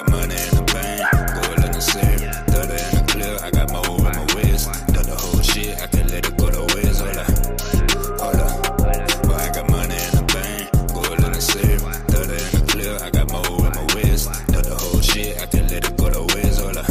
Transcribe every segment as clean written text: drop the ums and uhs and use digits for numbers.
got money in the bank, gold in the safe, 30 in the clip, I got more in my waist. Done the whole shit, I can let it go to waste. Hold up. Boy, I got money in the bank, gold in the safe, 30 in the clip, I got more in my waist. Done the whole shit, I can let it go to waste. Hold up.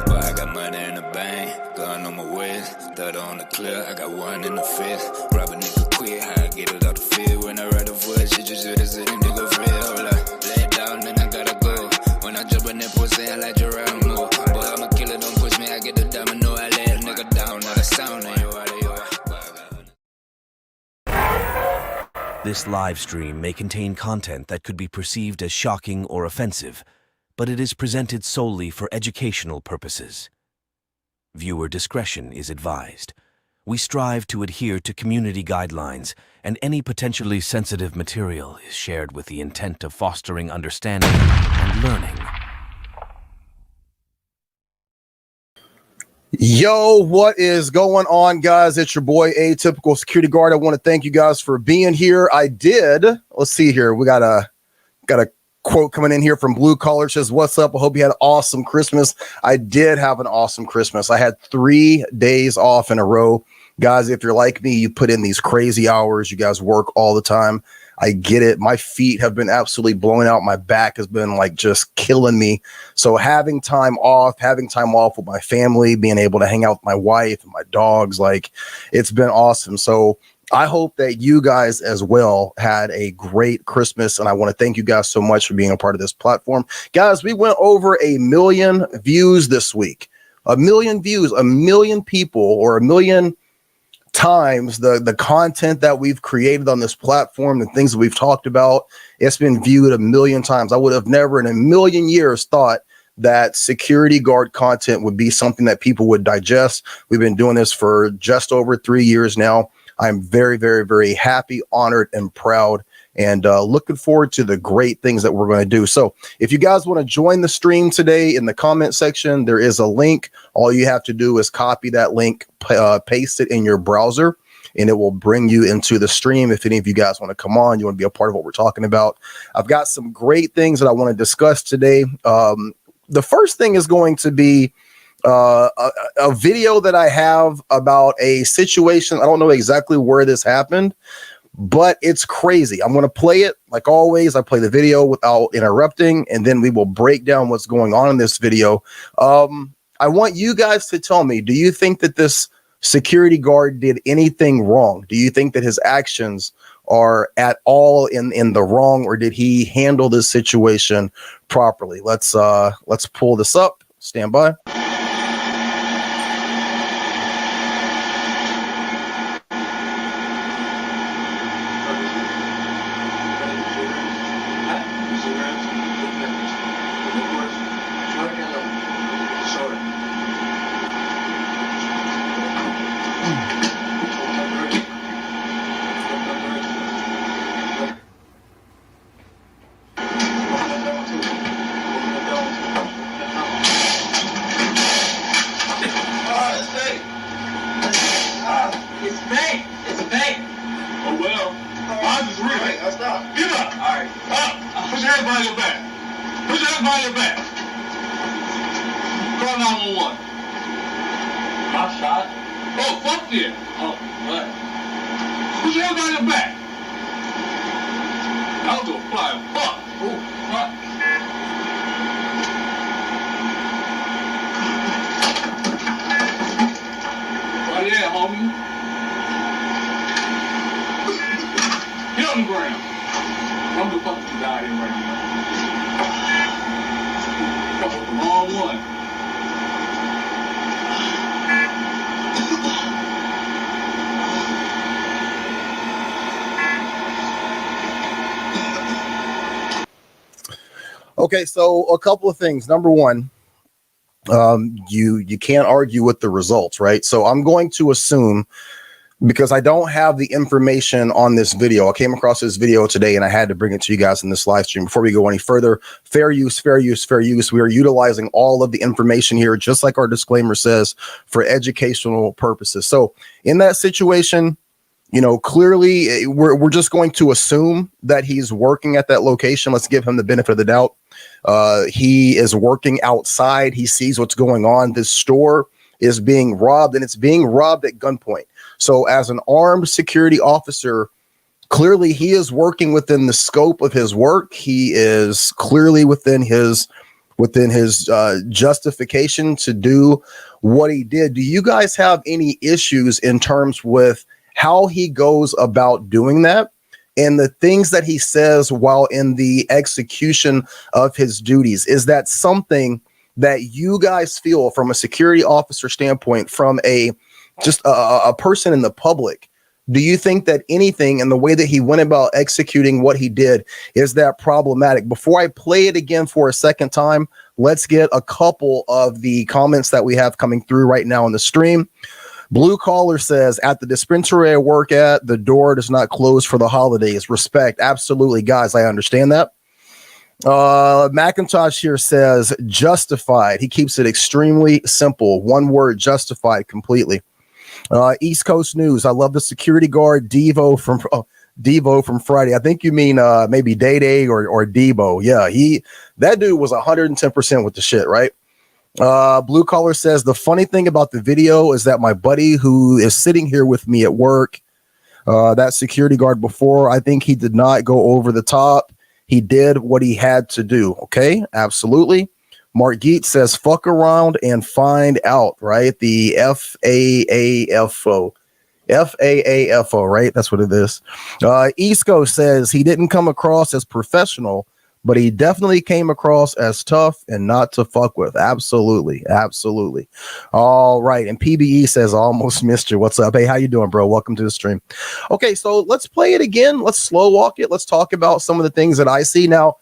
Boy, I got money in the bank, gun on my waist, 30 on the clip, I got one in the fist. Rob a nigga quick, how I get it out the field. When I ride the voice, shit just hit us in them nigga feel. Hold up, lay it down, then I gotta go. When I jump in that pussy, I like Geronimo. Boy, I'm a killer, don't push me, I get the domino. I lay a nigga down, now the sound ain't yo, out of yo. This live stream may contain content that could be perceived as shocking or offensive, but it is presented solely for educational purposes. Viewer discretion is advised. We strive to adhere to community guidelines, and any potentially sensitive material is shared with the intent of fostering understanding and learning. Yo, what is going on, guys? It's your boy, Atypical Security Guard. I want to thank you guys for being here. Let's see here. We got a quote coming in here from Blue Collar. Says, what's up? I hope you had an awesome Christmas. I did have an awesome Christmas. I had 3 days off in a row. Guys, if you're like me, you put in these crazy hours. You guys work all the time. I get it. My feet have been absolutely blowing out. My back has been like just killing me. So having time off with my family, being able to hang out with my wife and my dogs, like it's been awesome. So I hope that you guys as well had a great Christmas. And I want to thank you guys so much for being a part of this platform. Guys, we went over 1 million views this week. 1 million views, 1 million people, or 1 million times the content that we've created on this platform, the things that we've talked about, it's been viewed 1 million times. I would have never in 1 million years thought that security guard content would be something that people would digest. We've been doing this for just over 3 years now. I'm very, very, very happy, honored, and proud, and looking forward to the great things that we're going to do. So if you guys want to join the stream today, in the comment section, there is a link. All you have to do is copy that link, paste it in your browser, and it will bring you into the stream. If any of you guys want to come on, you want to be a part of what we're talking about. I've got some great things that I want to discuss today. The first thing is going to be a video that I have about a situation. I don't know exactly where this happened, but it's crazy. I'm going to play it like always. I play the video without interrupting, and then we will break down what's going on in this video. I want you guys to tell me, do you think that this security guard did anything wrong? Do you think that his actions are at all in the wrong, or did he handle this situation properly? Let's pull this up. Stand by. Okay, so a couple of things. Number one, you can't argue with the results, right? So I'm going to assume, because I don't have the information on this video. I came across this video today and I had to bring it to you guys in this live stream. Before we go any further, fair use, fair use, fair use. We are utilizing all of the information here, just like our disclaimer says, for educational purposes. So in that situation, you know, clearly we're just going to assume that he's working at that location. Let's give him the benefit of the doubt. He is working outside. He sees what's going on. This store is being robbed, and it's being robbed at gunpoint. So as an armed security officer, clearly he is working within the scope of his work. He is clearly within his justification to do what he did. Do you guys have any issues in terms with how he goes about doing that and the things that he says while in the execution of his duties? Is that something that you guys feel from a security officer standpoint, from a person in the public? Do you think that anything in the way that he went about executing what he did, is that problematic? Before I play it again for a second time, let's get a couple of the comments that we have coming through right now on the stream. Blue Collar says, at the dispensary I work at, the door does not close for the holidays. Respect. Absolutely, guys. I understand that. Macintosh here says, justified. He keeps it extremely simple. One word, justified completely. East Coast News. I love the security guard Devo from Friday. I think you mean maybe Day Day or Debo. Yeah, that dude was 110% with the shit, right? Blue Collar says, the funny thing about the video is that my buddy who is sitting here with me at work, that security guard before, I think he did not go over the top. He did what he had to do. Okay, absolutely. Mark Geet says, fuck around and find out, right? The FAAFO. FAAFO, right? That's what it is. Isco says he didn't come across as professional, but he definitely came across as tough and not to fuck with. Absolutely. Absolutely. All right. And PBE says, almost missed you. What's up? Hey, how you doing, bro? Welcome to the stream. Okay, so let's play it again. Let's slow walk it. Let's talk about some of the things that I see. Now,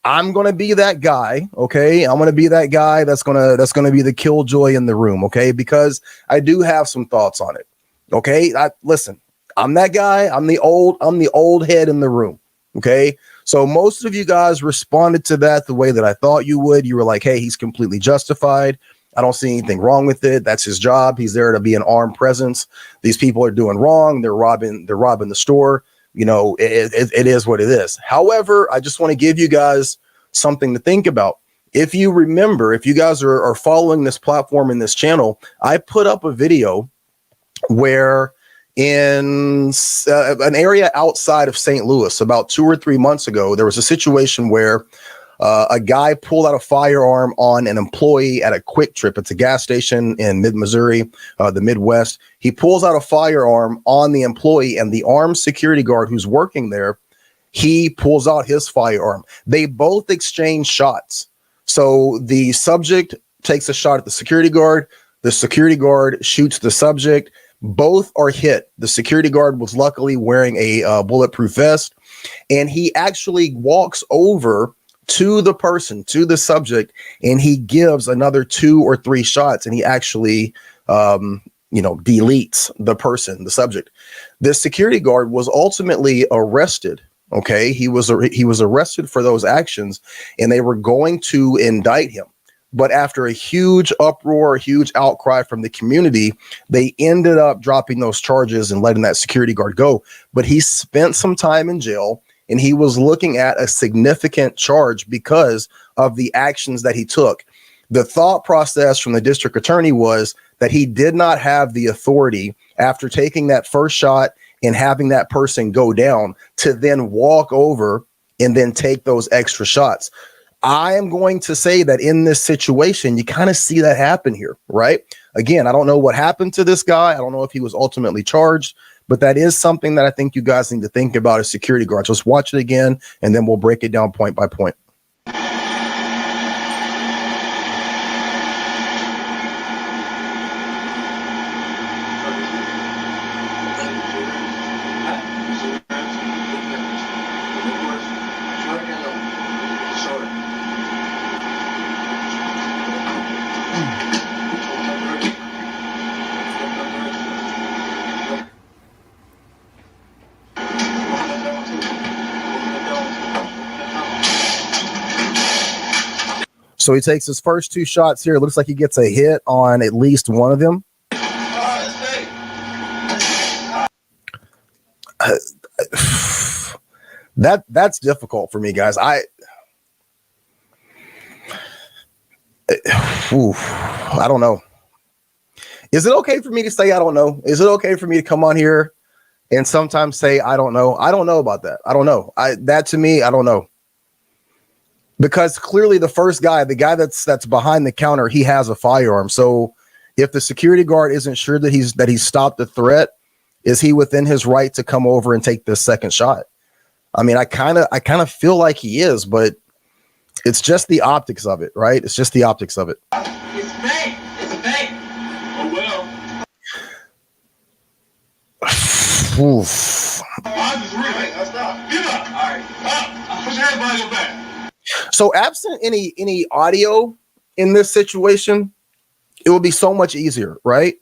I'm going to be that guy. Okay. I'm going to be that guy that's going to be the killjoy in the room. Okay. Because I do have some thoughts on it. Okay. Listen, I'm that guy. I'm the old head in the room. Okay. So most of you guys responded to that the way that I thought you would. You were like, hey, he's completely justified. I don't see anything wrong with it. That's his job. He's there to be an armed presence. These people are doing wrong. They're robbing the store. You know, it is what it is. However, I just want to give you guys something to think about. If you remember, if you guys are following this platform in this channel, I put up a video where in an area outside of St. Louis about 2 or 3 months ago, there was a situation where a guy pulled out a firearm on an employee at a Quick Trip. It's a gas station in mid-Missouri, the Midwest. He pulls out a firearm on the employee, and the armed security guard who's working there, he pulls out his firearm. They both exchange shots. So the subject takes a shot at the security guard. The security guard shoots the subject. Both are hit. The security guard was luckily wearing a bulletproof vest, and he actually walks over to the person, to the subject, and he gives another 2 or 3 shots, and he actually, deletes the person, the subject. The security guard was ultimately arrested. Okay, he was arrested for those actions, and they were going to indict him. But after a huge uproar, a huge outcry from the community, they ended up dropping those charges and letting that security guard go. But he spent some time in jail, and he was looking at a significant charge because of the actions that he took. The thought process from the district attorney was that he did not have the authority after taking that first shot and having that person go down to then walk over and then take those extra shots. I am going to say that in this situation, you kind of see that happen here, right? Again, I don't know what happened to this guy. I don't know if he was ultimately charged, but that is something that I think you guys need to think about as security guards. Let's watch it again, and then we'll break it down point by point. So he takes his first 2 shots here. It looks like he gets a hit on at least one of them. That's difficult for me, guys. Oof, I don't know. Is it okay for me to say I don't know? Is it okay for me to come on here and sometimes say I don't know? I don't know about that. I don't know. That to me, I don't know. Because clearly the first guy, the guy that's behind the counter, he has a firearm. So if the security guard isn't sure that he's stopped the threat, is he within his right to come over and take this second shot? I mean, I kind of feel like he is, but it's just the optics of it, right? It's just the optics of it. It's fake. It's fake. Oh well. Oof. I just real. Hey, stop. Get up. All right. Up. Put your head behind your back. So absent any audio in this situation, it would be so much easier, right?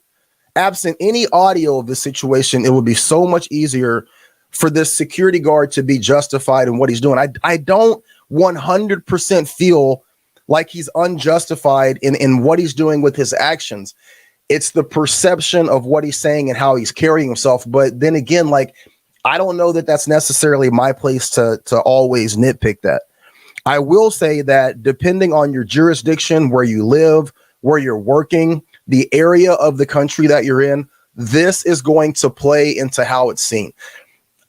Absent any audio of this situation, it would be so much easier for this security guard to be justified in what he's doing. I don't 100% feel like he's unjustified in what he's doing with his actions. It's the perception of what he's saying and how he's carrying himself. But then again, like, I don't know that that's necessarily my place to always nitpick that. I will say that depending on your jurisdiction, where you live, where you're working, the area of the country that you're in, this is going to play into how it's seen.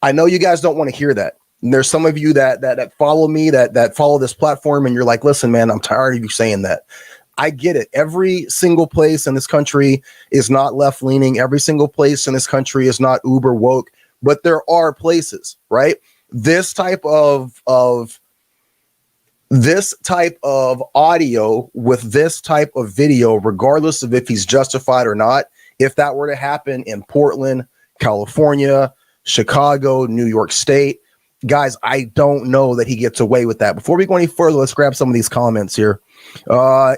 I know you guys don't want to hear that. And there's some of you that follow me, that follow this platform, and you're like, listen, man, I'm tired of you saying that. I get it. Every single place in this country is not left leaning. Every single place in this country is not uber woke, but there are places, right? This type of audio with this type of video, regardless of if he's justified or not, if that were to happen in Portland, California, Chicago, New York State, guys, I don't know that he gets away with that. Before we go any further, let's grab some of these comments here.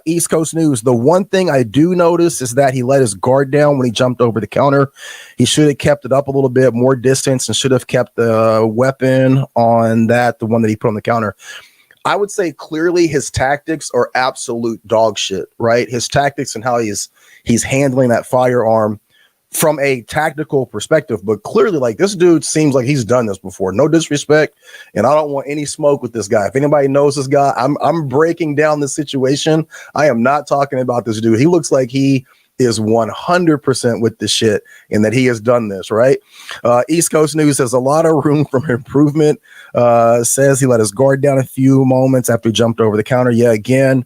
East Coast News. The one thing I do notice is that he let his guard down when he jumped over the counter. He should have kept it up a little bit more distance and should have kept the weapon on the one that he put on the counter. I would say clearly his tactics are absolute dog shit, right? His tactics and how he's handling that firearm from a tactical perspective, but clearly, like, this dude seems like he's done this before. No disrespect, and I don't want any smoke with this guy. If anybody knows this guy, I'm breaking down the situation. I am not talking about this dude. He looks like he is 100% with the shit and that he has done this, right? East Coast News has a lot of room for improvement. Says he let his guard down a few moments after he jumped over the counter. Yeah, again,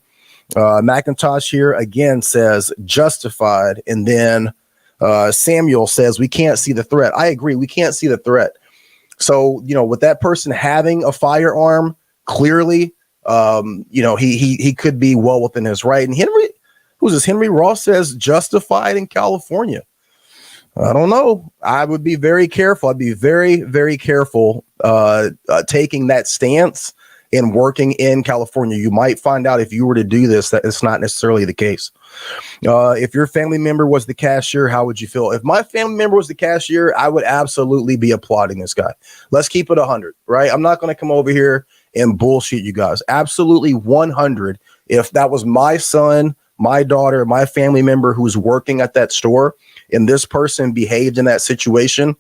Macintosh here again says justified, and then Samuel says we can't see the threat. I agree, we can't see the threat. So, with that person having a firearm, clearly, he could be well within his right. And Henry Ross says justified in California. I don't know. I would be very careful. I'd be very, very careful taking that stance and working in California. You might find out if you were to do this that it's not necessarily the case. If your family member was the cashier, how would you feel? If my family member was the cashier, I would absolutely be applauding this guy. Let's keep it 100, right? I'm not going to come over here and bullshit you guys. Absolutely 100. If that was my son, my daughter, my family member who's working at that store, and this person behaved in that situation,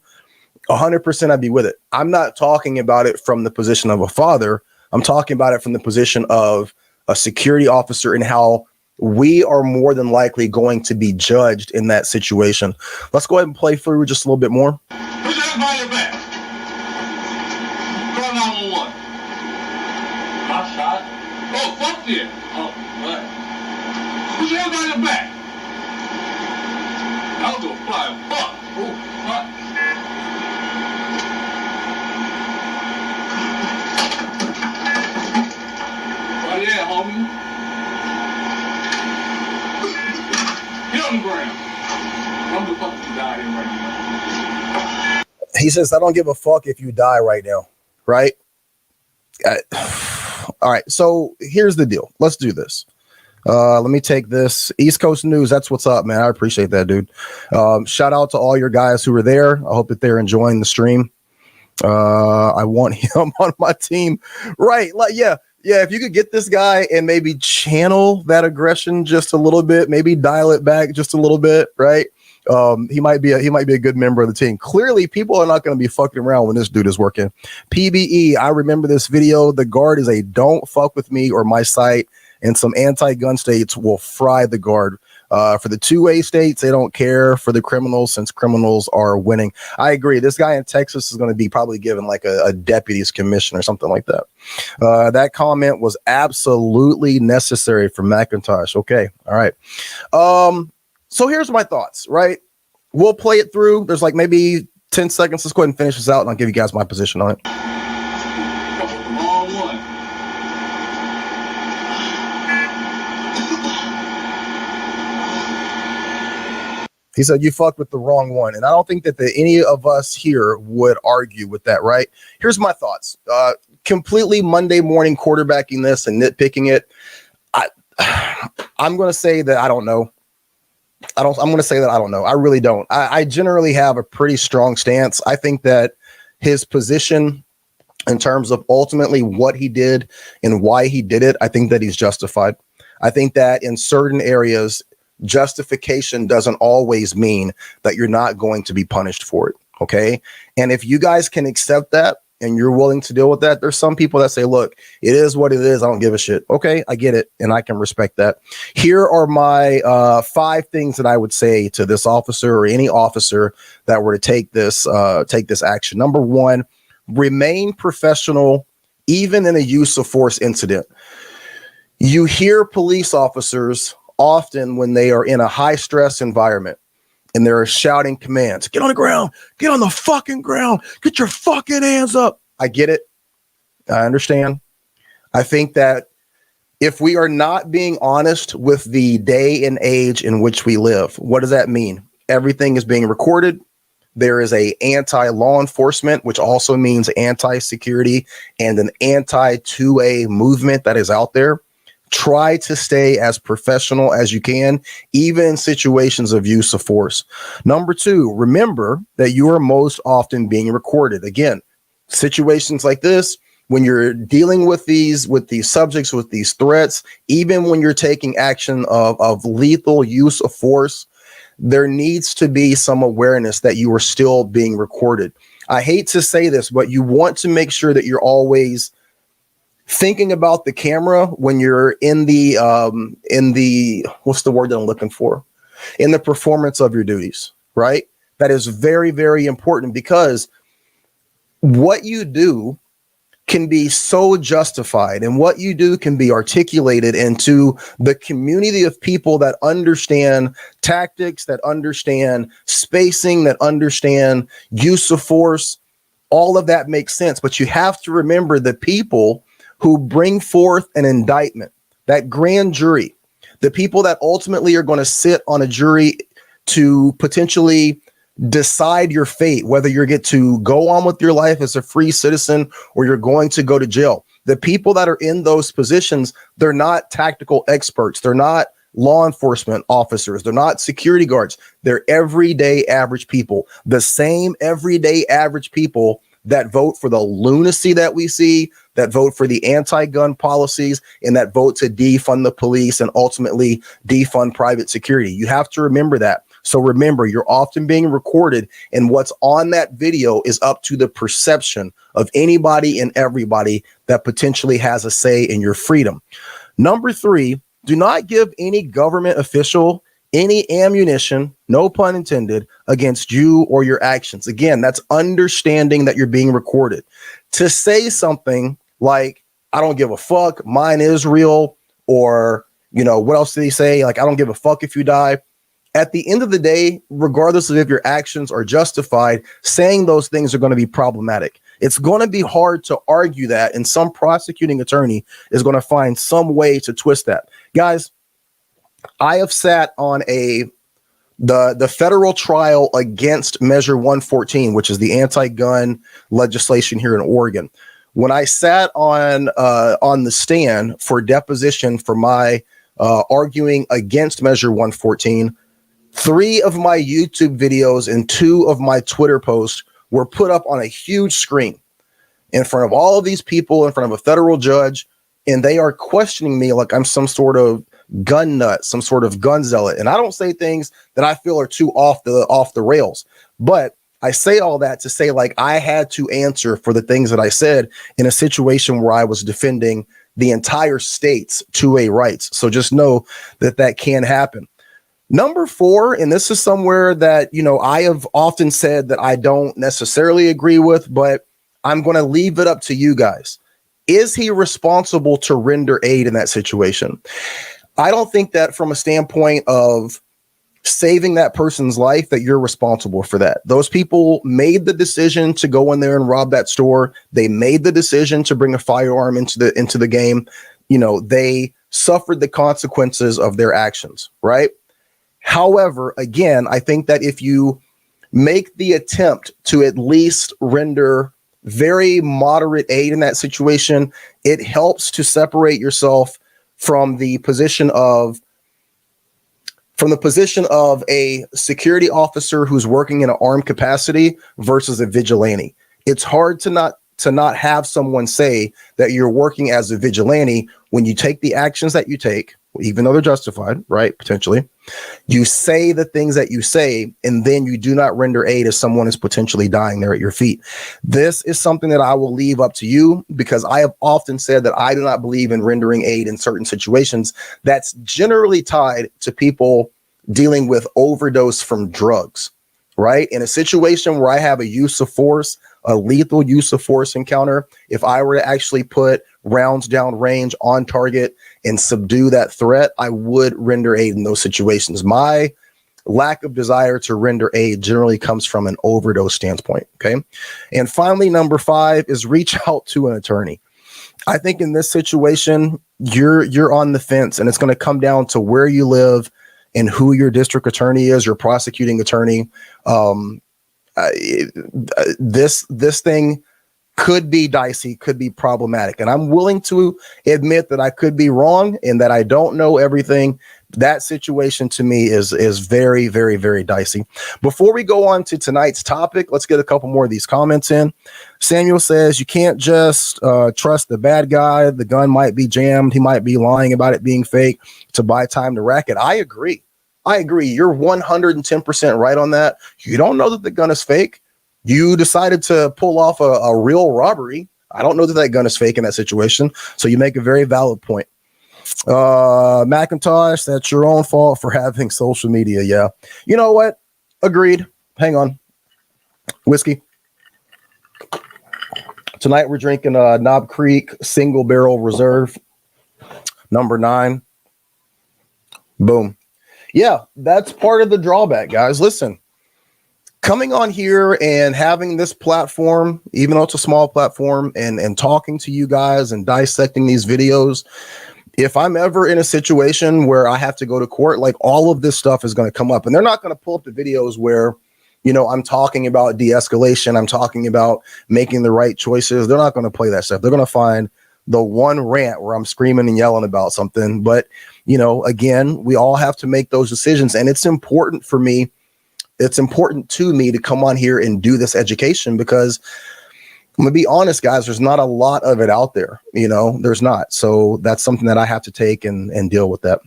100% I'd be with it. I'm not talking about it from the position of a father. I'm talking about it from the position of a security officer and how we are more than likely going to be judged in that situation. Let's go ahead and play through just a little bit more. Put your head behind your back. Call 911. My shot? Oh, fuck yeah. Oh, what? Put your head behind your back. I was gonna fly. Fuck. Oh, fuck. Oh yeah, homie. Get on the ground. I'm the fuck if you die here right now. He says, I don't give a fuck if you die right now. Right? All right. So here's the deal. Let's do this. Let me take this. East Coast News. That's what's up, man. I appreciate that, dude. Shout out to all your guys who were there. I hope that they're enjoying the stream. I want him on my team. Right. Like, yeah. If you could get this guy and maybe channel that aggression just a little bit, maybe dial it back just a little bit, right? He might be a good member of the team. Clearly, people are not going to be fucking around when this dude is working. PBE, I remember this video. The guard is a don't fuck with me or my site and some anti-gun states will fry the guard. For the 2A states, they don't care for the criminals since criminals are winning. I agree. This guy in Texas is going to be probably given like a deputy's commission or something like that. That comment was absolutely necessary for McIntosh. Okay. All right. So here's my thoughts, right? We'll play it through. There's like maybe 10 seconds. Let's go ahead and finish this out and I'll give you guys my position on it. Wrong one. He said, you fucked with the wrong one. And I don't think that any of us here would argue with that, right? Here's my thoughts. Completely Monday morning quarterbacking this and nitpicking it. I'm going to say that I don't know. I'm going to say that I don't know. I really don't. I generally have a pretty strong stance. I think that his position in terms of ultimately what he did and why he did it, I think that he's justified. I think that in certain areas, justification doesn't always mean that you're not going to be punished for it. Okay. And if you guys can accept that and you're willing to deal with that, there's some people that say, look, it is what it is. I don't give a shit. Okay. I get it. And I can respect that. Here are my 5 things that I would say to this officer or any officer that were to take this action. Number 1, remain professional, even in a use of force incident. You hear police officers often when they are in a high stress environment and they're shouting commands, get on the ground, get on the fucking ground, get your fucking hands up. I get it. I understand. I think that if we are not being honest with the day and age in which we live, what does that mean? Everything is being recorded. There is a anti-law enforcement, which also means anti-security and an anti-2A movement that is out there. Try to stay as professional as you can, even in situations of use of force. Number 2, remember that you are most often being recorded. Again, situations like this, when you're dealing with these subjects, with these threats, even when you're taking action of lethal use of force, there needs to be some awareness that you are still being recorded. I hate to say this, but you want to make sure that you're always thinking about the camera when you're in the what's the word that I'm looking for? In the performance of your duties, right? That is very, very important because what you do can be so justified and what you do can be articulated into the community of people that understand tactics, that understand spacing, that understand use of force. All of that makes sense, but you have to remember the people who bring forth an indictment, that grand jury, the people that ultimately are going to sit on a jury to potentially decide your fate, whether you get to go on with your life as a free citizen or you're going to go to jail. The people that are in those positions, they're not tactical experts. They're not law enforcement officers. They're not security guards. They're everyday average people, the same everyday average people that vote for the lunacy that we see, that vote for the anti-gun policies, and that vote to defund the police and ultimately defund private security. You have to remember that. So remember, you're often being recorded, and what's on that video is up to the perception of anybody and everybody that potentially has a say in your freedom. Number 3, do not give any government official any ammunition, no pun intended, against you or your actions. Again, that's understanding that you're being recorded. To say something like, I don't give a fuck, mine is real, or, what else did he say? Like, I don't give a fuck if you die. At the end of the day, regardless of if your actions are justified, saying those things are going to be problematic. It's going to be hard to argue that, and some prosecuting attorney is going to find some way to twist that. Guys, I have sat on the federal trial against Measure 114, which is the anti-gun legislation here in Oregon. When I sat on the stand for deposition for my arguing against Measure 114, 3 of my YouTube videos and 2 of my Twitter posts were put up on a huge screen in front of all of these people, in front of a federal judge, and they are questioning me like I'm some sort of gun nut, some sort of gun zealot. And I don't say things that I feel are too off the rails, but I say all that to say, like, I had to answer for the things that I said in a situation where I was defending the entire state's 2A rights. So just know that that can happen. Number 4, and this is somewhere that, I have often said that I don't necessarily agree with, but I'm going to leave it up to you guys. Is he responsible to render aid in that situation? I don't think that from a standpoint of saving that person's life that you're responsible for that. Those people made the decision to go in there and rob that store. They made the decision to bring a firearm into the game. They suffered the consequences of their actions, right? However, again, I think that if you make the attempt to at least render very moderate aid in that situation, it helps to separate yourself from the position of a security officer who's working in an armed capacity versus a vigilante. It's hard to not have someone say that you're working as a vigilante when you take the actions that you take, even though they're justified, right? Potentially. You say the things that you say, and then you do not render aid as someone is potentially dying there at your feet. This is something that I will leave up to you, because I have often said that I do not believe in rendering aid in certain situations. That's generally tied to people dealing with overdose from drugs, right? In a situation where I have a use of force, a lethal use of force encounter, if I were to actually put rounds down range on target and subdue that threat, I would render aid in those situations. My lack of desire to render aid generally comes from an overdose standpoint. Okay. And finally, number 5 is reach out to an attorney. I think in this situation, you're on the fence, and it's going to come down to where you live and who your district attorney is, your prosecuting attorney. This thing could be dicey, could be problematic. And I'm willing to admit that I could be wrong and that I don't know everything. That situation to me is very, very, very dicey. Before we go on to tonight's topic, let's get a couple more of these comments in. Samuel says, you can't just trust the bad guy. The gun might be jammed. He might be lying about it being fake to buy time to rack it. I agree. You're 110% right on that. You don't know that the gun is fake. You decided to pull off a real robbery. I don't know that that gun is fake in that situation. So you make a very valid point. Macintosh, that's your own fault for having social media. Yeah. You know what? Agreed. Hang on. Whiskey. Tonight we're drinking Knob Creek Single Barrel Reserve, number 9. Boom. Yeah, that's part of the drawback, guys. Listen, coming on here and having this platform, even though it's a small platform, and talking to you guys and dissecting these videos, if I'm ever in a situation where I have to go to court, like, all of this stuff is going to come up, and they're not going to pull up the videos where, I'm talking about de-escalation. I'm talking about making the right choices. They're not going to play that stuff. They're going to find the one rant where I'm screaming and yelling about something. But, again, we all have to make those decisions. And it's important for me. It's important to me to come on here and do this education, because I'm going to be honest, guys, there's not a lot of it out there. There's not. So that's something that I have to take and deal with that.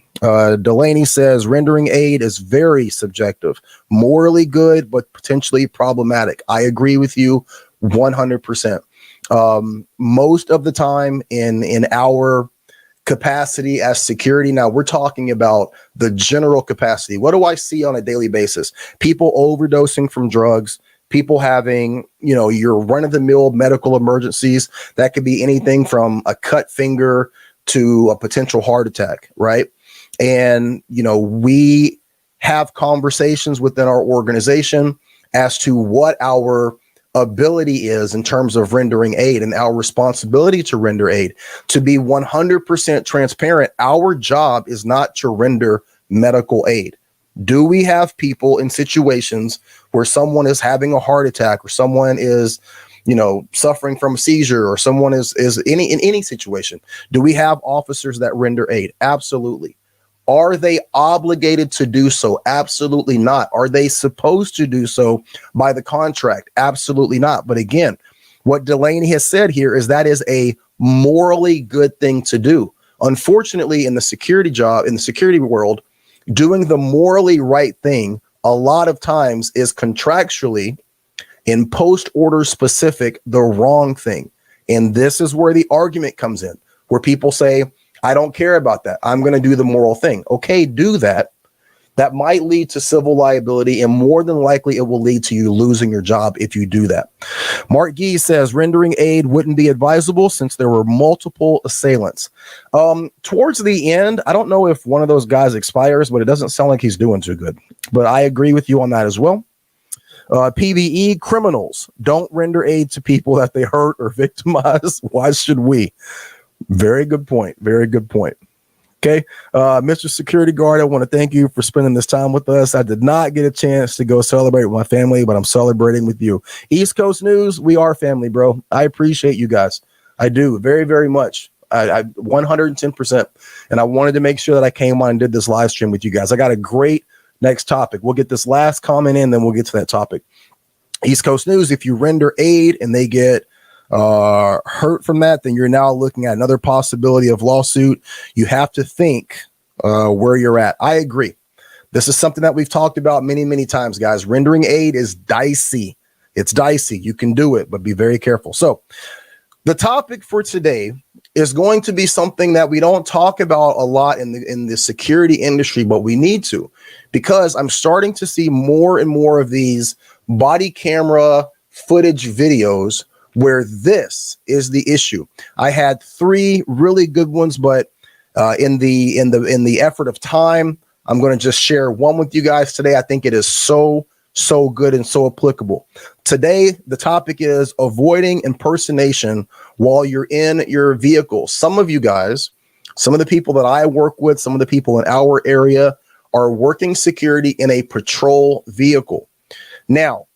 Delaney says rendering aid is very subjective, morally good, but potentially problematic. I agree with you 100%. Most of the time in our capacity as security, now we're talking about the general capacity. What do I see on a daily basis? People overdosing from drugs, people having, your run-of-the-mill medical emergencies. That could be anything from a cut finger to a potential heart attack, right? And, we have conversations within our organization as to what our ability is in terms of rendering aid and our responsibility to render aid. To be 100% transparent, our job is not to render medical aid. Do we have people in situations where someone is having a heart attack, or someone is, suffering from a seizure, or someone is in any situation? Do we have officers that render aid? Absolutely. Are they obligated to do so? Absolutely not. Are they supposed to do so by the contract? Absolutely not. But again, what Delaney has said here is that is a morally good thing to do. Unfortunately, in the security world, doing the morally right thing a lot of times is contractually, in post order specific, the wrong thing. And this is where the argument comes in. where people say, I don't care about that. I'm going to do the moral thing. Okay, do that. That might lead to civil liability, and more than likely it will lead to you losing your job if you do that. Mark Gee says rendering aid wouldn't be advisable since there were multiple assailants. Towards the end, I don't know if one of those guys expires, but it doesn't sound like he's doing too good. But I agree with you on that as well. PVE, criminals don't render aid to people that they hurt or victimize. Why should we? Very good point. Very good point. Okay. Mr. Security Guard, I want to thank you for spending this time with us. I did not get a chance to go celebrate with my family, but I'm celebrating with you. East Coast News, we are family, bro. I appreciate you guys. I do very, very much. I 110%. And I wanted to make sure that I came on and did this live stream with you guys. I got a great next topic. We'll get this last comment in, then we'll get to that topic. East Coast News, if you render aid and they get hurt from that, then you're now looking at another possibility of lawsuit. You have to think where you're at. I agree. This is something that we've talked about many, many times, guys. Rendering aid is dicey. It's dicey. You can do it, but be very careful. So the topic for today is going to be something that we don't talk about a lot in the security industry, but we need to, because I'm starting to see more and more of these body camera footage videos where this is the issue. I had 3 really good ones, but in the effort of time, I'm going to just share one with you guys today. I think it is so good and so applicable. Today, the topic is avoiding impersonation while you're in your vehicle. Some of you guys, some of the people that I work with, some of the people in our area are working security in a patrol vehicle. Now,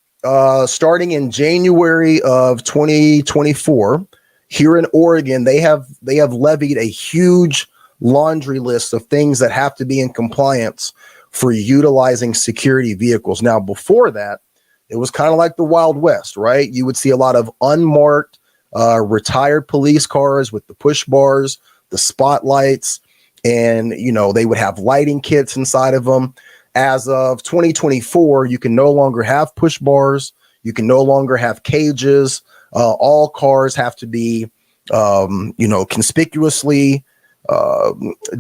starting in January of 2024, here in Oregon, they have levied a huge laundry list of things that have to be in compliance for utilizing security vehicles. Now, before that, it was kind of like the Wild West, right? You would see a lot of unmarked, retired police cars with the push bars, the spotlights, and, you know, they would have lighting kits inside of them. As of 2024, you can no longer have push bars. You can no longer have cages. All cars have to be, conspicuously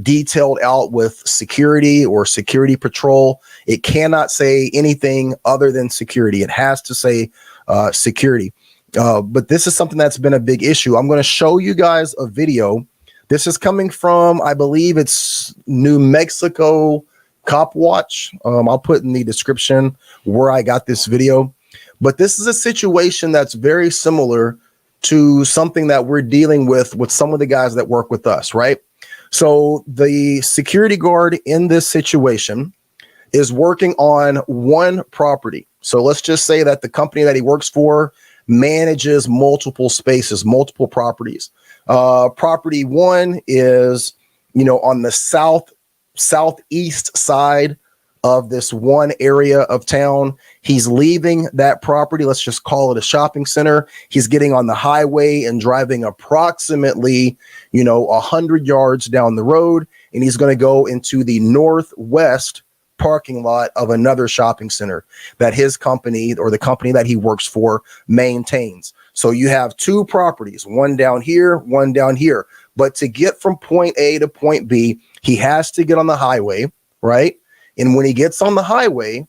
detailed out with security or security patrol. It cannot say anything other than security. It has to say security. But this is something that's been a big issue. I'm going to show you guys a video. This is coming from, I believe it's New Mexico Cop Watch. I'll put in the description where I got this video. But this is a situation that's very similar to something that we're dealing with some of the guys that work with us, right? So the security guard in this situation is working on one property. So let's just say that the company that he works for manages multiple spaces, multiple properties. Property 1 is, on the southeast side of this one area of town. He's leaving that property. Let's just call it a shopping center. He's getting on the highway and driving approximately, 100 yards down the road. And he's going to go into the northwest parking lot of another shopping center that his company or the company that he works for maintains. So you have 2 properties, one down here, one down here. But to get from point A to point B, he has to get on the highway, right? And when he gets on the highway,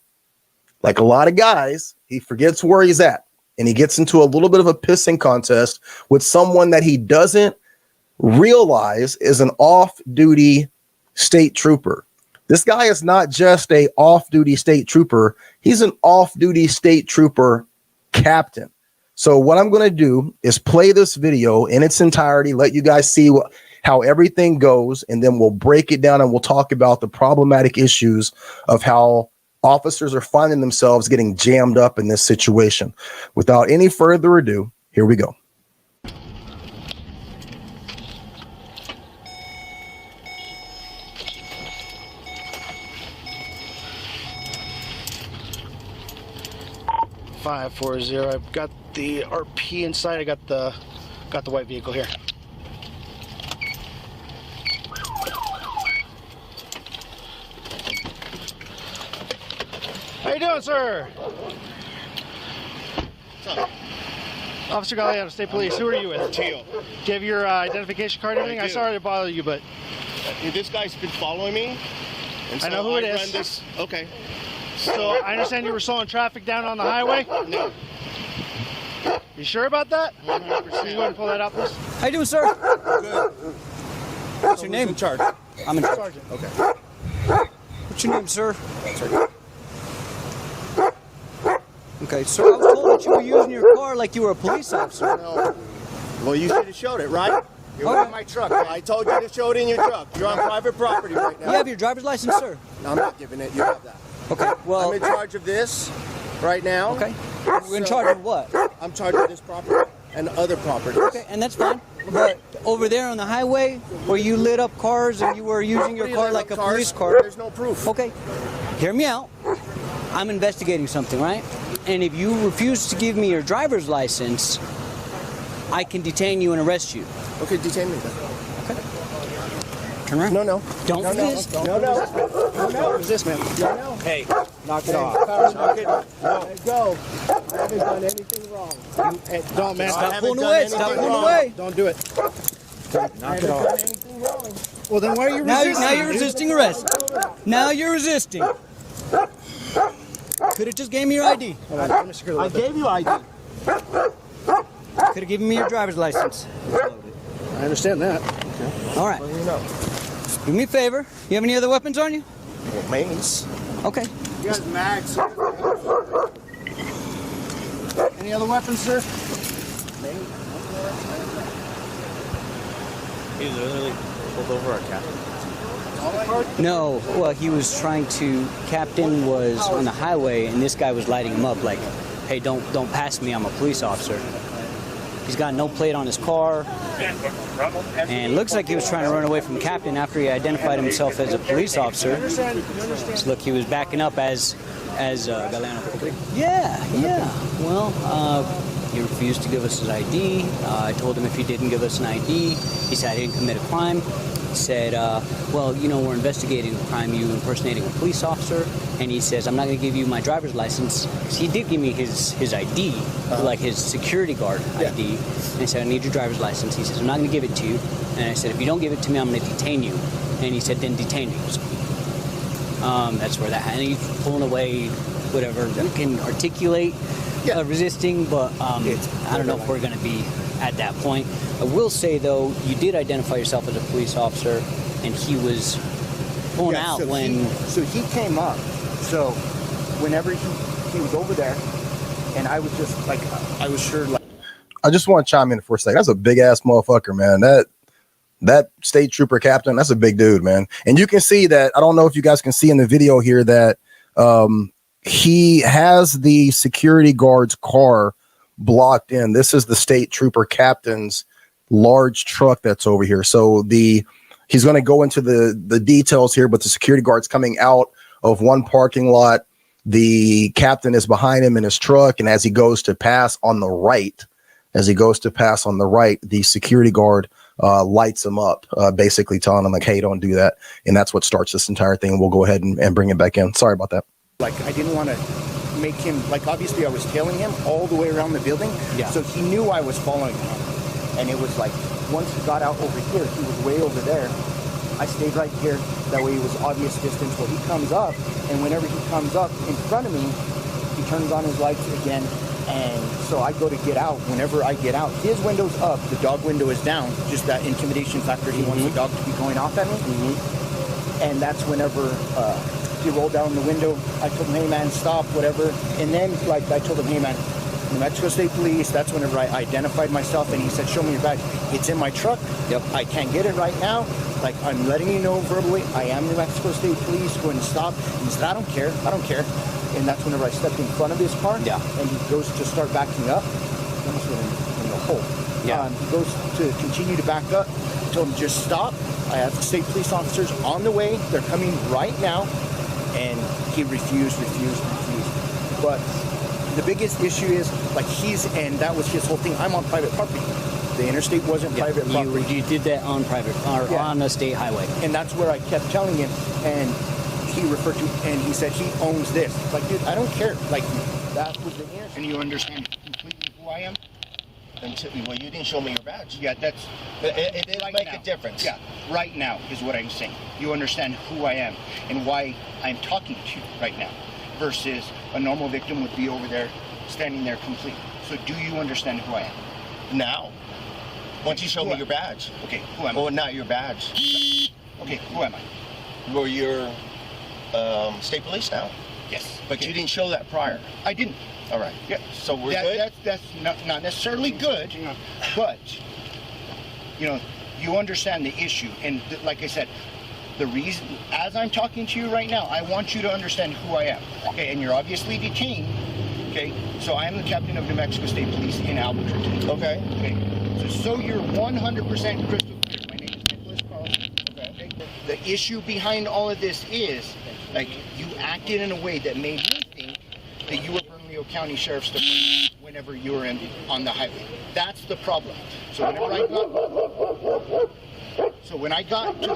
like a lot of guys, he forgets where he's at. And he gets into a little bit of a pissing contest with someone that he doesn't realize is an off-duty state trooper. This guy is not just a off-duty state trooper. He's an off-duty state trooper captain. So what I'm going to do is play this video in its entirety, let you guys see how everything goes, and then we'll break it down and we'll talk about the problematic issues of how officers are finding themselves getting jammed up in this situation. Without any further ado, here we go. .540. I've got the RP inside. I got the white vehicle here. How you doing, sir? Officer Galliano, State Police. Who are you with? Teal. Do you have your identification card and everything? I'm sorry to bother you, but... This guy's been following me. And so I know who it ran is. This. Okay. So I understand you were slowing traffic down on the highway? No. You sure about that? 100%. Can you go and pull that up, please? How you doing, sir? Good. What's your name? In charge. I'm in charge. Sergeant. Okay. What's your name, sir? Sorry. Okay, sir, I was told that you were using your car like you were a police officer. No. Well, you should have showed it, right? You were in my truck. I told you to show it in your truck. You're on private property right now. You have your driver's license, sir? No, I'm not giving it. You have that. Okay, well... I'm in charge of this right now. Okay. We're in charge of what? I'm charged with this property and other properties. Okay, and that's fine. But over there on the highway, where you lit up cars and you were using your car like a police car... There's no proof. Okay, hear me out. I'm investigating something, right? And if you refuse to give me your driver's license, I can detain you and arrest you. Okay, detain me then. Okay. Turn around. No. Don't resist. No. Resist, man. No. Hey, Knock it off. Knock it off. Let go. I haven't done anything wrong. Don't, man. I Stop. haven't pulling done away. anything Stop pulling wrong. away. Don't do it. Knock it off. Anything wrong. Well, then why are you Now resisting? you're resisting arrest. Now you're resisting. Could have just gave me your ID. Hold on, let me secure the I weapon. gave you ID. Could have given me your driver's license. I understand that. All right. What do you know? Do me a favor. You have any other weapons on you? Well, mains. Okay. You guys mags. Any other weapons, sir? He literally pulled over our captain. No. Well, he was trying to. Captain was on the highway, and this guy was lighting him up, like, "Hey, don't pass me. I'm a police officer." He's got no plate on his car, and it looks like he was trying to run away from Captain after he identified himself as a police officer. So look, he was backing up as Galliano. Yeah. Well, he refused to give us his ID. I told him if he didn't give us an ID, he said I didn't commit a crime. He said, well, you know, we're investigating a crime, you impersonating a police officer. And he says, I'm not going to give you my driver's license. So he did give me his ID, like his security guard ID. And I said, I need your driver's license. He says, I'm not going to give it to you. And I said, if you don't give it to me, I'm going to detain you. And he said, then detain you. So, that's where that, and he's pulling away, whatever. You can articulate resisting, but I don't know if we're going to be at that point. I will say, though, you did identify yourself as a police officer, and he was pulling out so when... So he came up. So whenever he was over there, and I was just like, I was sure like... I just want to chime in for a second. That's a big ass motherfucker, man. That state trooper captain, that's a big dude, man. And you can see that. I don't know if you guys can see in the video here that he has the security guard's car blocked in. This is the state trooper captain's large truck that's over here. So he's going to go into the details here, but the security guard's coming out of one parking lot. The captain is behind him in his truck, and as he goes to pass on the right, the security guard lights him up, basically telling him like, hey, don't do that. And that's what starts this entire thing. We'll go ahead and bring it back in. Sorry about that. Like, I didn't want to make him, like, obviously I was tailing him all the way around the building. Yeah. So he knew I was following him. And it was like, once he got out over here, he was way over there. I stayed right here. That way it was obvious distance. Well, he comes up, and whenever he comes up in front of me, he turns on his lights again. And so I go to get out. Whenever I get out, his window's up, the dog window is down. Just that intimidation factor. He wants the dog to be going off at me. And that's whenever he rolled down the window. I told him, hey man, stop, whatever. And then like I told him, hey man, New Mexico State Police. That's whenever I identified myself, and he said, show me your badge. It's in my truck. Yep. I can't get it right now. Like, I'm letting you know verbally, I am New Mexico State Police. Go and stop. And he said, I don't care. And that's whenever I stepped in front of his car. Yeah. And he goes to start backing up. He almost went in the hole. Yeah. He goes to continue to back up. I told him, just stop. I have state police officers on the way. They're coming right now. And he refused. But the biggest issue is, like, and that was his whole thing. I'm on private property. The interstate wasn't private property. You did that on private, or on a state highway. And that's where I kept telling him, and he referred to, and he said he owns this. Like, dude, I don't care. Like, that was the answer. And you understand completely who I am? Well, you didn't show me your badge. Yeah, that's... It didn't right make now. a difference. Yeah, right now is what I'm saying. You understand who I am and why I'm talking to you right now versus a normal victim would be over there, standing there complete. So do you understand who I am? Now, once you show me your badge. Okay, who am I? Oh, not your badge. Okay, who am I? Well, you're state police now. Yes. But you didn't show that prior. I didn't. All right. Yeah. So we're good? That's not necessarily good, but, you understand the issue. And like I said, the reason, as I'm talking to you right now, I want you to understand who I am. Okay, and you're obviously detained. Okay, so I am the captain of New Mexico State Police in Albuquerque. Okay. Okay, so you're 100% crystal clear. My name is Nicholas Carlson. Okay. The issue behind all of this is, like, you acted in a way that made me think that you were Bernalillo County Sheriff's Department whenever you were on the highway. That's the problem. So when I got to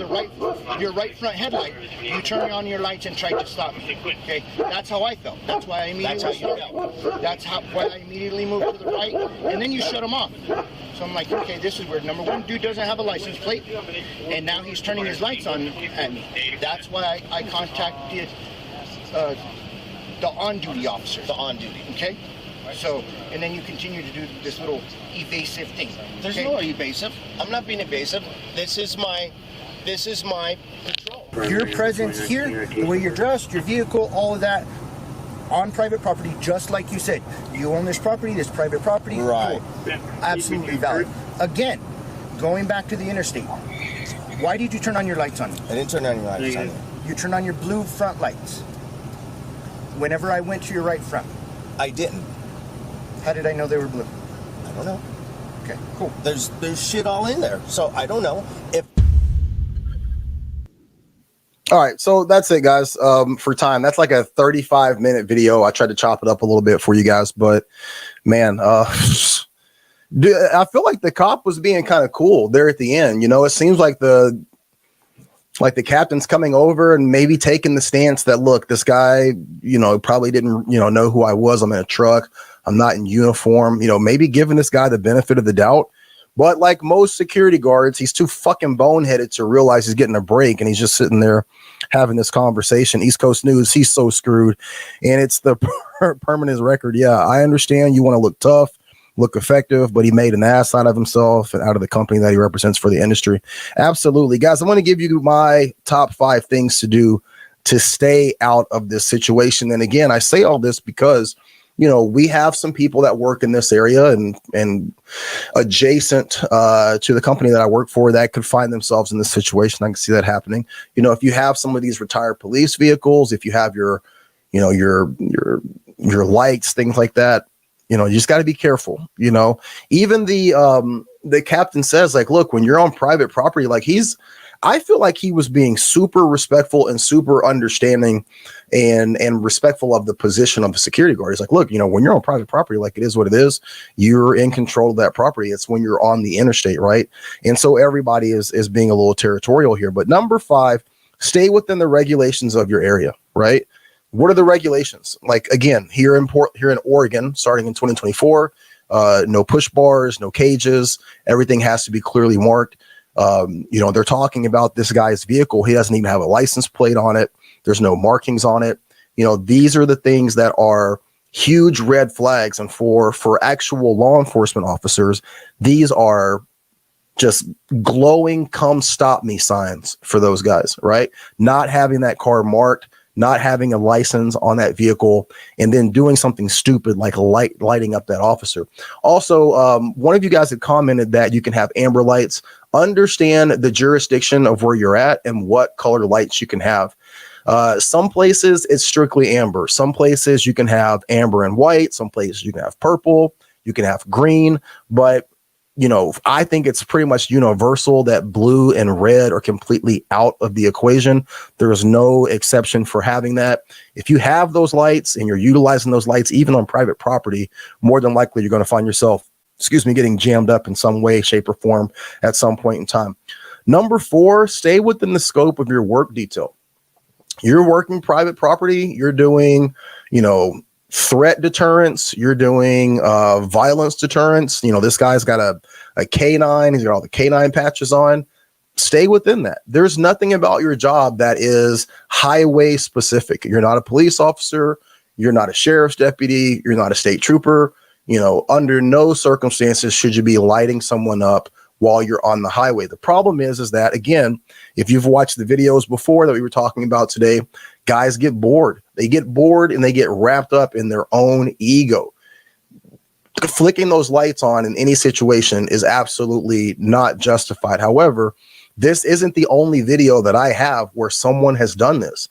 your right front headlight, you turned on your lights and tried to stop me. Okay, that's how I felt. That's why I immediately why I immediately moved to the right, and then you shut them off. So I'm like, okay, this is weird. Number one, dude doesn't have a license plate, and now he's turning his lights on at me. That's why I contacted the on-duty officer. The on-duty. Okay. So, and then you continue to do this little evasive thing. There's no evasive. I'm not being evasive. This is my patrol. Your presence here, the way you're dressed, your vehicle, all of that, on private property, just like you said. You own this private property. Right. Cool. Absolutely valid. Again, going back to the interstate, why did you turn on your lights on me? I didn't turn on your lights on you. You turned on your blue front lights. Whenever I went to your right front. I didn't. How did I know they were blue? I don't know. Okay, cool. There's shit all in there, so I don't know if. All right, so that's it, guys. For time, that's like a 35-minute video. I tried to chop it up a little bit for you guys, but man, dude, I feel like the cop was being kind of cool there at the end. It seems like the captain's coming over and maybe taking the stance that, look, this guy, probably didn't, know who I was. I'm in a truck. I'm not in uniform, maybe giving this guy the benefit of the doubt. But like most security guards, he's too fucking boneheaded to realize he's getting a break, and he's just sitting there having this conversation. East Coast News, he's so screwed. And it's the permanent record. Yeah, I understand you want to look tough, look effective, but he made an ass out of himself and out of the company that he represents for the industry. Absolutely. Guys, I want to give you my top 5 things to do to stay out of this situation. And again, I say all this because we have some people that work in this area and adjacent to the company that I work for that could find themselves in this situation. I can see that happening. If you have some of these retired police vehicles, if you have your lights, things like that, you just got to be careful. Even the captain says, like, look, when you're on private property, like I feel like he was being super respectful and super understanding and respectful of the position of the security guard. He's like, look, when you're on private property, like, it is what it is. You're in control of that property. It's when you're on the interstate, right? And so everybody is being a little territorial here. But number 5, stay within the regulations of your area, right? What are the regulations? Like, again, here in Oregon, starting in 2024, no push bars, no cages. Everything has to be clearly marked. They're talking about this guy's vehicle. He doesn't even have a license plate on it. There's no markings on it. These are the things that are huge red flags. And for actual law enforcement officers, these are just glowing, come stop me signs for those guys, right? Not having that car marked, not having a license on that vehicle, and then doing something stupid like lighting up that officer. Also, one of you guys had commented that you can have amber lights. Understand the jurisdiction of where you're at and what color lights you can have. Some places it's strictly amber. Some places you can have amber and white. Some places you can have purple. You can have green. But I think it's pretty much universal that blue and red are completely out of the equation. There is no exception for having that. If you have those lights and you're utilizing those lights, even on private property, more than likely you're going to find yourself, getting jammed up in some way, shape, or form at some point in time. Number 4, stay within the scope of your work detail. You're working private property. You're doing, threat deterrence, you're doing violence deterrence. You know, this guy's got a canine, he's got all the canine patches on. Stay within that. There's nothing about your job that is highway specific. You're not a police officer, you're not a sheriff's deputy, you're not a state trooper. You know, under no circumstances should you be lighting someone up while you're on the highway. The problem is that, again, if you've watched the videos before that we were talking about today, guys get bored. They get bored and they get wrapped up in their own ego. Flicking those lights on in any situation is absolutely not justified. However, this isn't the only video that I have where someone has done this.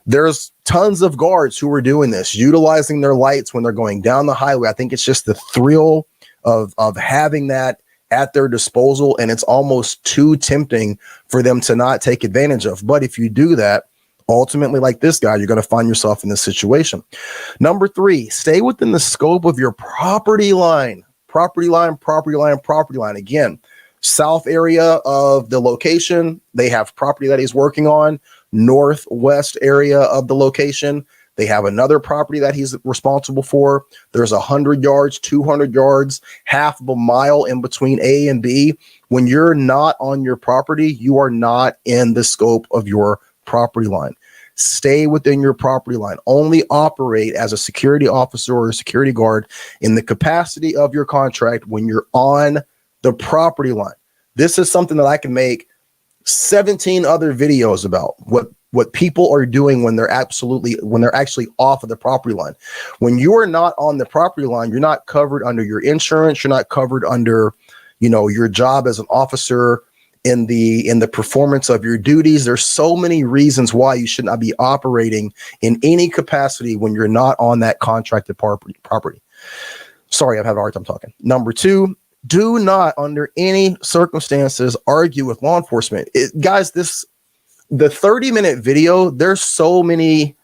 There's tons of guards who are doing this, utilizing their lights when they're going down the highway. I think it's just the thrill of having that at their disposal, and it's almost too tempting for them to not take advantage of. But if you do that, ultimately, like this guy, you're going to find yourself in this situation. Number 3, stay within the scope of your property line. Property line, property line, property line. Again, south area of the location, they have property that he's working on. Northwest area of the location, they have another property that he's responsible for. There's 100 yards, 200 yards, half of a mile in between A and B. When you're not on your property, you are not in the scope of your property line. Stay within your property line. Only operate as a security officer or a security guard in the capacity of your contract when you're on the property line. This is something that I can make 17 other videos about what people are doing when they're actually off of the property line. When you are not on the property line, you're not covered under your insurance. You're not covered under, you know, your job as an officer in the performance of your duties. There's so many reasons why you should not be operating in any capacity when you're not on that contracted property. Sorry, I'm having a hard time talking. Number 2, do not under any circumstances argue with law enforcement. Guys, the 30-minute video, there's so many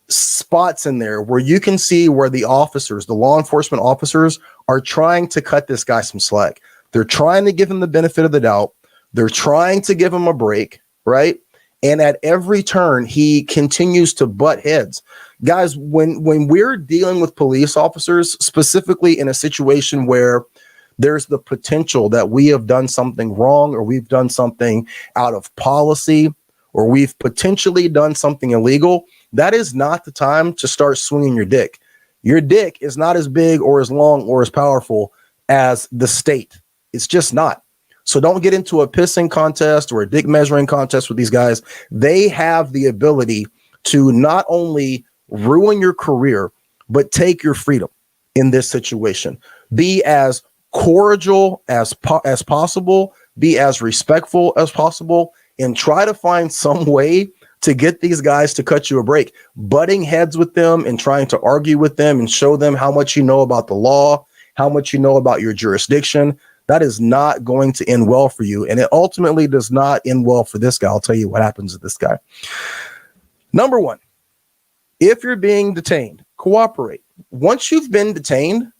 spots in there where you can see where the law enforcement officers are trying to cut this guy some slack. They're trying to give him the benefit of the doubt. They're trying to give him a break, right? And at every turn, he continues to butt heads. Guys, when we're dealing with police officers, specifically in a situation where there's the potential that we have done something wrong, or we've done something out of policy, or we've potentially done something illegal, that is not the time to start swinging your dick. Your dick is not as big or as long or as powerful as the state. It's just not. So don't get into a pissing contest or a dick measuring contest with these guys. They have the ability to not only ruin your career, but take your freedom in this situation. Be as cordial as possible, be as respectful as possible, and try to find some way to get these guys to cut you a break. Butting heads with them and trying to argue with them and show them how much you know about the law, how much you know about your jurisdiction, that is not going to end well for you. And it ultimately does not end well for this guy. I'll tell you what happens to this guy. Number 1, if you're being detained, cooperate. Once you've been detained,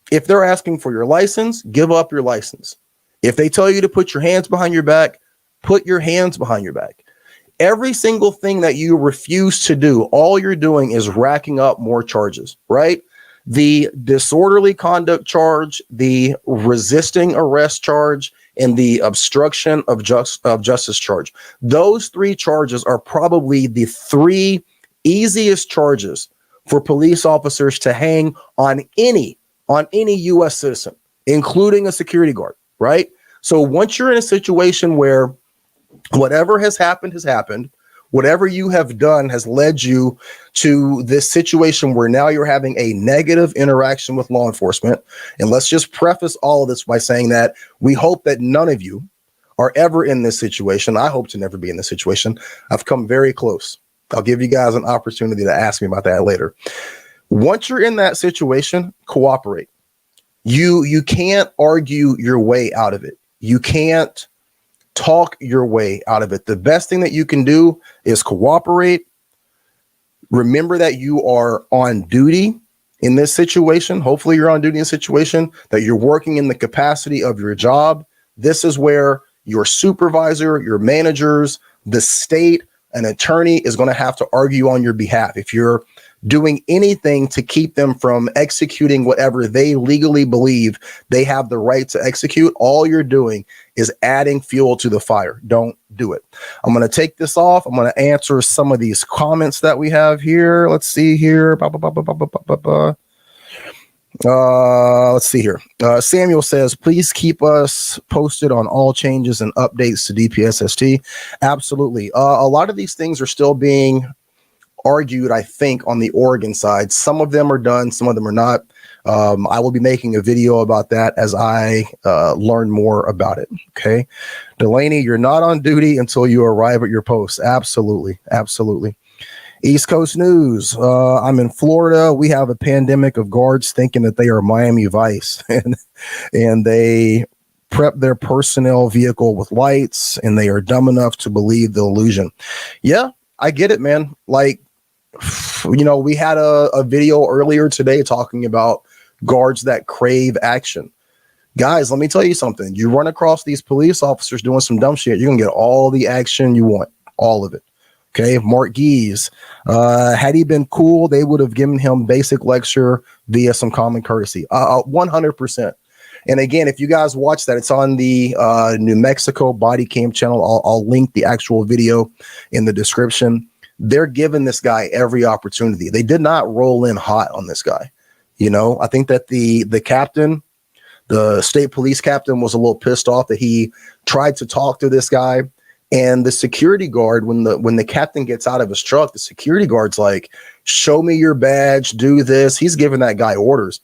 if they're asking for your license, give up your license. If they tell you to put your hands behind your back, put your hands behind your back. Every single thing that you refuse to do, all you're doing is racking up more charges, right? The disorderly conduct charge, the resisting arrest charge, and the obstruction of justice charge. Those 3 charges are probably the 3 easiest charges for police officers to hang on any U.S. citizen, including a security guard, right? So once you're in a situation where whatever has happened, whatever you have done has led you to this situation where now you're having a negative interaction with law enforcement. And let's just preface all of this by saying that we hope that none of you are ever in this situation. I hope to never be in this situation. I've come very close. I'll give you guys an opportunity to ask me about that later. Once you're in that situation, cooperate. You can't argue your way out of it. You can't talk your way out of it. The best thing that you can do is cooperate. Remember that you are on duty in this situation. Hopefully you're on duty in a situation that you're working in the capacity of your job. This is where your supervisor, your managers, the state, an attorney is going to have to argue on your behalf. If you're doing anything to keep them from executing whatever they legally believe they have the right to execute, all you're doing is adding fuel to the fire. Don't do it. I'm going to take this off. I'm going to answer some of these comments that we have here. Let's see here. Let's see here. Samuel says, please keep us posted on all changes and updates to DPSST. Absolutely. A lot of these things are still being argued, I think, on the Oregon side. Some of them are done, some of them are not. I will be making a video about that as I learn more about it. Okay. Delaney, you're not on duty until you arrive at your post. Absolutely. Absolutely. East Coast News. I'm in Florida. We have a pandemic of guards thinking that they are Miami Vice and they prep their personnel vehicle with lights and they are dumb enough to believe the illusion. Yeah, I get it, man. Like, you know, we had a video earlier today talking about guards that crave action. Guys, let me tell you something. You run across these police officers doing some dumb shit, you're going to get all the action you want, all of it. Okay, Mark Gees, had he been cool, they would have given him basic lecture via some common courtesy. 100%. And again, if you guys watch that, it's on the New Mexico body cam channel. I'll link the actual video in the description. They're giving this guy every opportunity. They did not roll in hot on this guy. You know, I think that the captain, the state police captain, was a little pissed off that he tried to talk to this guy. And the security guard, when the captain gets out of his truck, the security guard's like, show me your badge, do this. He's giving that guy orders.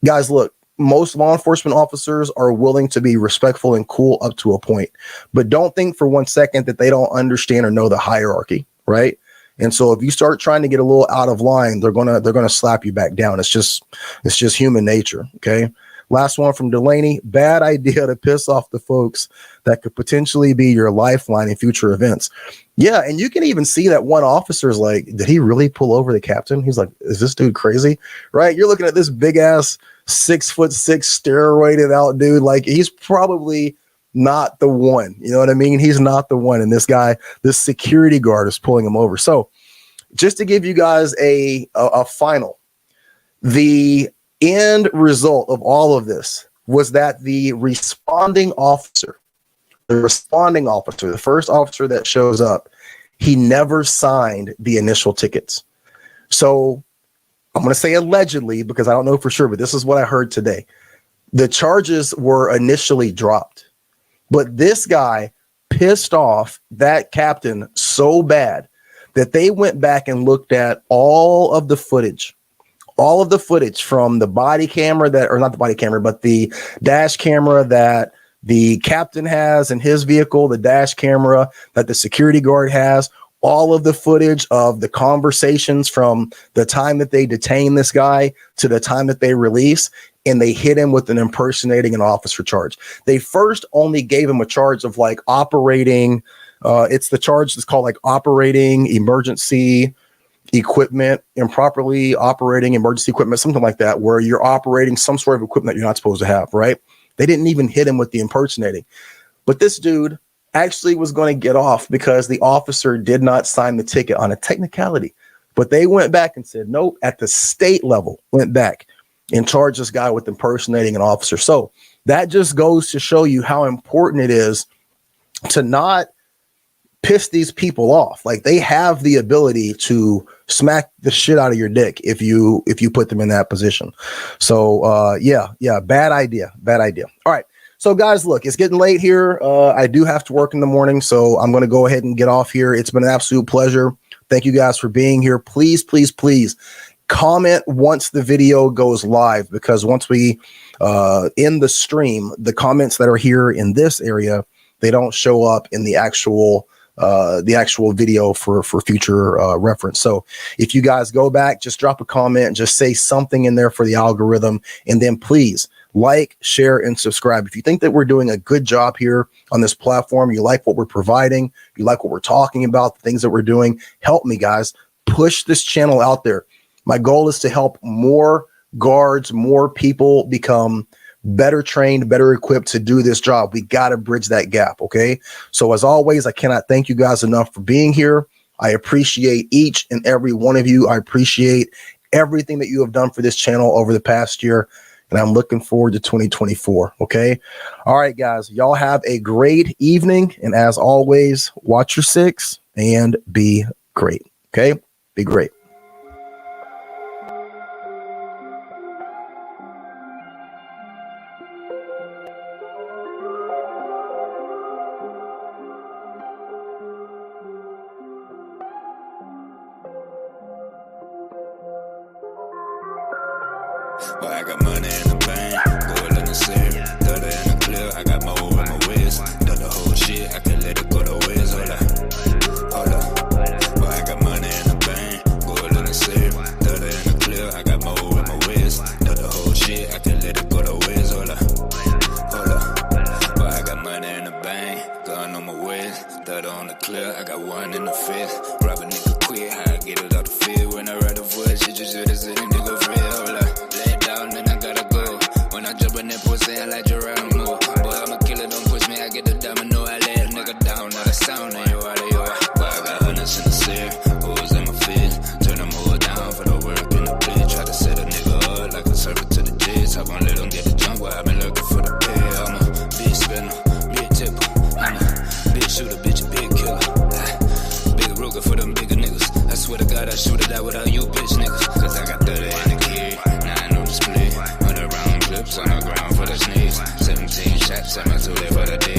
Guys, look, most law enforcement officers are willing to be respectful and cool up to a point, but don't think for 1 second that they don't understand or know the hierarchy, right? And so if you start trying to get a little out of line, they're gonna slap you back down. It's just human nature. Okay. Last one from Delaney. Bad idea to piss off the folks that could potentially be your lifeline in future events. Yeah, and you can even see that one officer is like, did he really pull over the captain? He's like, is this dude crazy? Right? You're looking at this big ass 6'6" steroided out dude. Like, he's probably not the one. You know what I mean? He's not the one. And this guy, this security guard, is pulling him over. So just to give you guys a final, the end result of all of this was that the responding officer, the first officer that shows up, he never signed the initial tickets. So I'm going to say allegedly, because I don't know for sure, but this is what I heard today. The charges were initially dropped, but this guy pissed off that captain so bad that they went back and looked at all of the footage from the body camera not the body camera, but the dash camera that the captain has in his vehicle, the dash camera that the security guard has, all of the footage of the conversations from the time that they detain this guy to the time that they release, and they hit him with an impersonating an officer charge. They first only gave him a charge of like operating, it's the charge that's called like operating emergency equipment, improperly operating emergency equipment, something like that, where you're operating some sort of equipment you're not supposed to have, right? They didn't even hit him with the impersonating. But this dude actually was going to get off because the officer did not sign the ticket on a technicality. But they went back and said, nope, at the state level, went back and charged this guy with impersonating an officer. So that just goes to show you how important it is to not piss these people off. Like, they have the ability to smack the shit out of your dick if you put them in that position. So yeah, bad idea. All right. So guys, look, it's getting late here. I do have to work in the morning, so I'm going to go ahead and get off here. It's been an absolute pleasure. Thank you guys for being here. Please comment once the video goes live, because once we end the stream, the comments that are here in this area, they don't show up in the actual video for future reference. So if you guys go back, just drop a comment, just say something in there for the algorithm, and then please like, share, and subscribe. If you think that we're doing a good job here on this platform, you like what we're providing, you like what we're talking about, the things that we're doing, help me, guys. Push this channel out there. My goal is to help more guards, more people become better trained, better equipped to do this job. We got to bridge that gap. Okay. So as always, I cannot thank you guys enough for being here. I appreciate each and every one of you. I appreciate everything that you have done for this channel over the past year. And I'm looking forward to 2024. Okay. All right, guys, y'all have a great evening. And as always, watch your six and be great. Okay. Be great. But I got money in the bank, gold in the safe, 30 in the clear, I got more in my waist. Done the whole shit, I can let it go to waste. Hold up. But I got money in the bank, gold in the safe, 30 in the clear, I got more in my waist. Done the whole shit, I can let it go to waste. Hold up. But I got money in the bank, gun on my waist, 30 on the clear, I got one in the fist. Rob a nigga quick, how I get it out the field. When I ride the voice, shit just shit is in nigga real. Hold up. Then I gotta go. When I jump in that pussy, I like Geronimo. Boy, I'm a killer, don't push me, I get the domino. I lay a nigga down, not a sound in your audio. But I got hundreds in the safe, hoes in my fist. Turn them all down for the work in the plate. Try to set a nigga up like a servant to the jets. I won't let them get the jump, but I've been looking for the pay. I'm a big spinner, big tipper. I'm a big shooter, bitch, big killer. Big Ruger for them bigger niggas. I swear to God, I shoot it out without you, bitch niggas. Cause I got 30 in the key. On the ground for the sneeze, 17 shots, I'm a 2 for the day.